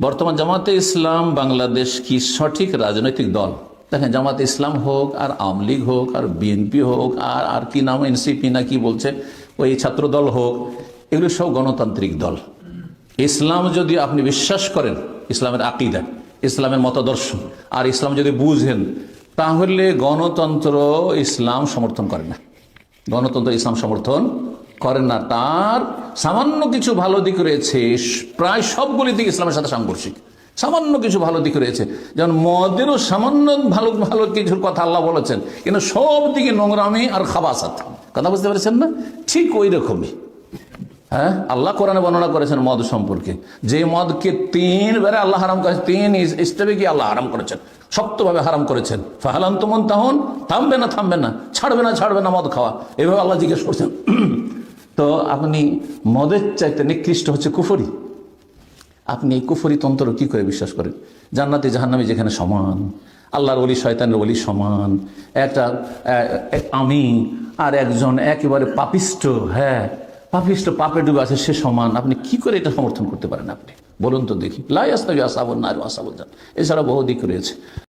বর্তমান জামাতে ইসলাম বাংলাদেশ কি সঠিক রাজনৈতিক দল? দেখেন, জামাতে ইসলাম হোক আর আওয়ামী লীগ হোক আর বিএনপি হোক আর কি নাম এনসিপি না কি বলছে, ওই ছাত্র দল হোক, এগুলো সব গণতান্ত্রিক দল। ইসলাম যদি আপনি বিশ্বাস করেন, ইসলামের আকীদা, ইসলামের মতাদর্শ আর ইসলাম যদি বুঝেন, তাহলে গণতন্ত্র ইসলাম সমর্থন করে না। গণতন্ত্র ইসলাম সমর্থন করেন না। তার সামান্য কিছু ভালো দিক রয়েছে, প্রায় সবগুলি দিক ইসলামের সাথে সাংঘর্ষিক। সামান্য কিছু ভালো দিক রয়েছে, যেমন মদেরও সামান্য ভালো ভালো কিছুর কথা আল্লাহ বলেছেন, কিন্তু সব দিকে নোংরামি আর খাবাসাত। কথা বুঝতে পেরেছেন না? ঠিক ওই রকমই হ্যাঁ, আল্লাহ কোরআনে বর্ণনা করেছেন মদ সম্পর্কে, যে মদকে 3 বারে আল্লাহ হারাম করেছেন, 3 স্টেপে কি আল্লাহ হারাম করেছেন, শক্তভাবে হারাম করেছেন। ফাহালান তুমন তাহন, থামবে না, ছাড়বে না মদ খাওয়া, এভাবে আল্লাহ জিজ্ঞেস করছেন। তো আপনি মদের চাইতে নিকৃষ্ট হচ্ছে কুফরি। আপনি এই কুফরি তন্ত্র কি করে বিশ্বাস করেন? জান্নাতি জাহান্নামী যেখানে সমান, আল্লাহর ওলি শয়তানের ওলি সমান, একটা আমি আর একজন একেবারে পাপিষ্ট, হ্যাঁ পাপিষ্ট, পাপে ডুবে আছে, সে সমান। আপনি কি করে এটা সমর্থন করতে পারেন? আপনি বলুন তো দেখি। লা ইয়াস্তাবি আসহাবুন নার ওয়া আসহাবুল জান্নাহ, এছাড়া বহু দিক রয়েছে।